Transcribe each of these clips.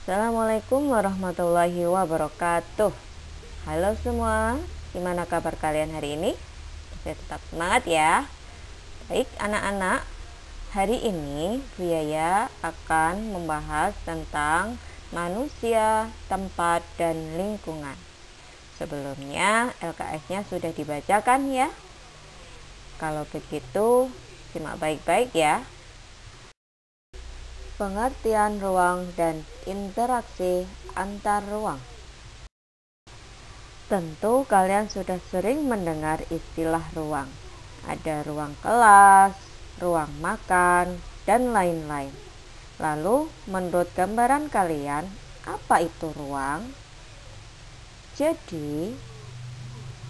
Assalamualaikum warahmatullahi wabarakatuh. Halo semua, gimana kabar kalian hari ini? Saya tetap semangat ya. Baik anak-anak, hari ini Bu Yaya akan membahas tentang manusia, tempat, dan lingkungan. Sebelumnya LKS-nya sudah dibacakan ya. Kalau begitu, simak baik-baik ya. Pengertian ruang dan interaksi antar ruang. Tentu kalian sudah sering mendengar istilah ruang. Ada ruang kelas, ruang makan, dan lain-lain. Lalu, menurut gambaran kalian, apa itu ruang? Jadi,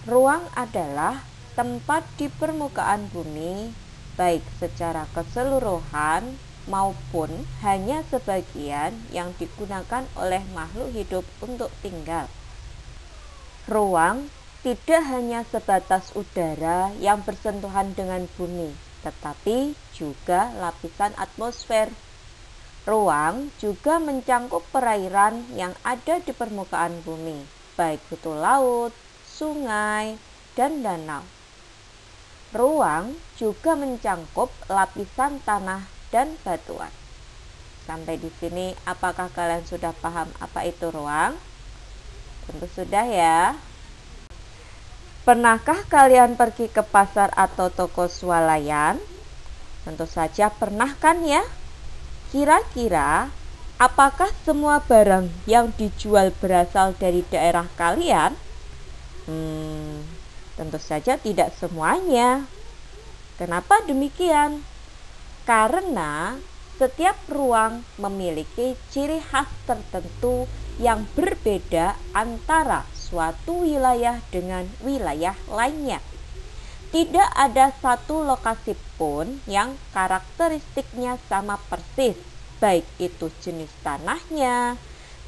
ruang adalah tempat di permukaan bumi, baik secara keseluruhan maupun hanya sebagian yang digunakan oleh makhluk hidup untuk tinggal. Ruang tidak hanya sebatas udara yang bersentuhan dengan bumi, tetapi juga lapisan atmosfer. Ruang juga mencangkup perairan yang ada di permukaan bumi, baik itu laut, sungai, dan danau. Ruang juga mencangkup lapisan tanah dan batuan. Sampai di sini, apakah kalian sudah paham apa itu ruang? Tentu sudah ya. Pernahkah kalian pergi ke pasar atau toko swalayan? Tentu saja pernah kan ya? Kira-kira apakah semua barang yang dijual berasal dari daerah kalian? Tentu saja tidak semuanya. Kenapa demikian? Karena setiap ruang memiliki ciri khas tertentu yang berbeda antara suatu wilayah dengan wilayah lainnya. Tidak ada satu lokasi pun yang karakteristiknya sama persis, baik itu jenis tanahnya,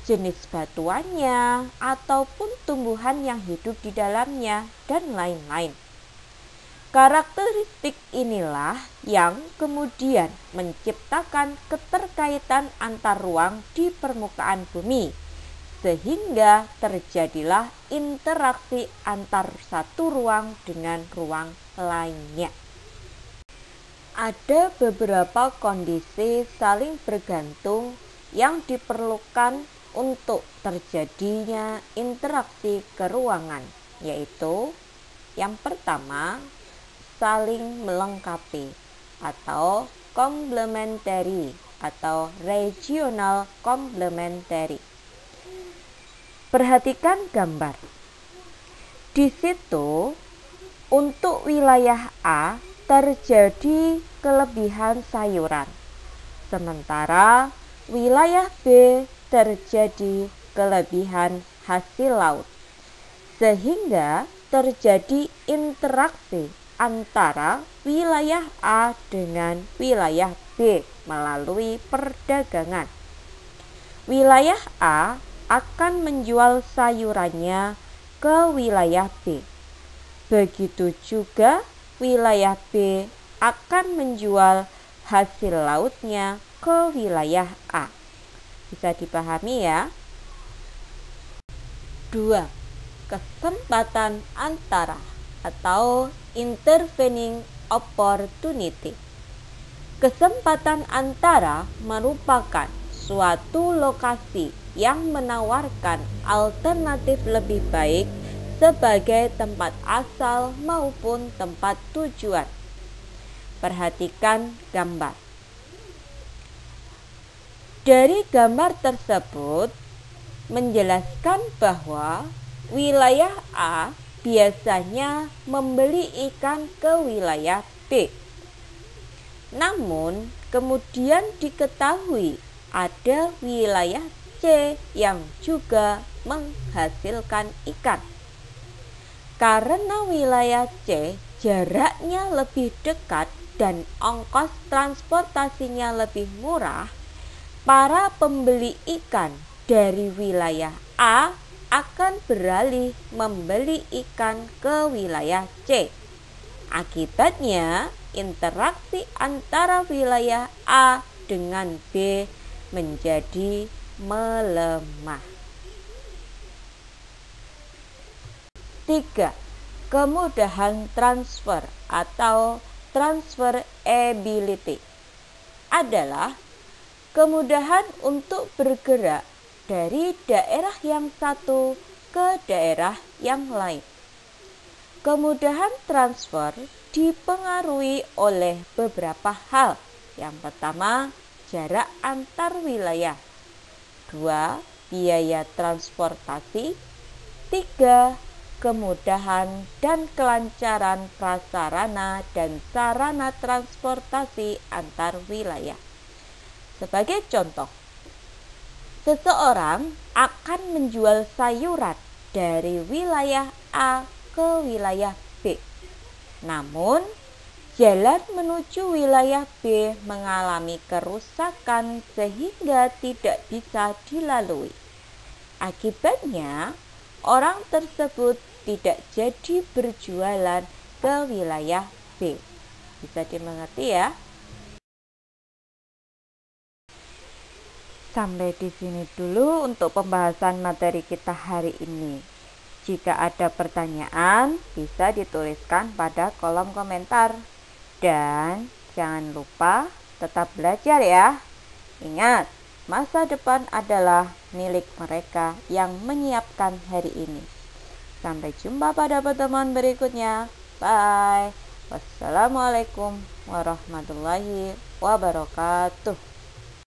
jenis batuannya, ataupun tumbuhan yang hidup di dalamnya, dan lain-lain. Karakteristik inilah yang kemudian menciptakan keterkaitan antar ruang di permukaan bumi, sehingga terjadilah interaksi antar satu ruang dengan ruang lainnya. Ada beberapa kondisi saling bergantung yang diperlukan untuk terjadinya interaksi keruangan, yaitu yang pertama, saling melengkapi atau complementary atau regional complementary. Perhatikan gambar. Di situ untuk wilayah A terjadi kelebihan sayuran, sementara wilayah B terjadi kelebihan hasil laut, sehingga terjadi interaksi antara wilayah A dengan wilayah B melalui perdagangan. Wilayah A akan menjual sayurannya ke wilayah B. Begitu juga wilayah B akan menjual hasil lautnya ke wilayah A. Bisa dipahami ya? 2. Kesempatan antara atau intervening opportunity. Kesempatan antara merupakan suatu lokasi yang menawarkan alternatif lebih baik sebagai tempat asal maupun tempat tujuan. Perhatikan gambar. Dari gambar tersebut menjelaskan bahwa wilayah A biasanya membeli ikan ke wilayah B. Namun, kemudian diketahui ada wilayah C yang juga menghasilkan ikan. Karena wilayah C jaraknya lebih dekat dan ongkos transportasinya lebih murah, para pembeli ikan dari wilayah A akan beralih membeli ikan ke wilayah C. Akibatnya, interaksi antara wilayah A dengan B menjadi melemah. 3. Kemudahan transfer atau transferability adalah kemudahan untuk bergerak dari daerah yang satu ke daerah yang lain. Kemudahan transfer dipengaruhi oleh beberapa hal. Yang pertama, jarak antar wilayah. 2. Biaya transportasi. 3. Kemudahan dan kelancaran prasarana dan sarana transportasi antar wilayah. Sebagai contoh, seseorang akan menjual sayuran dari wilayah A ke wilayah B. Namun, jalan menuju wilayah B mengalami kerusakan sehingga tidak bisa dilalui. Akibatnya, orang tersebut tidak jadi berjualan ke wilayah B. Bisa dimengerti ya? Sampai di sini dulu untuk pembahasan materi kita hari ini. Jika ada pertanyaan, bisa dituliskan pada kolom komentar. Dan jangan lupa tetap belajar ya. Ingat, masa depan adalah milik mereka yang menyiapkan hari ini. Sampai jumpa pada pertemuan berikutnya. Bye. Wassalamualaikum warahmatullahi wabarakatuh.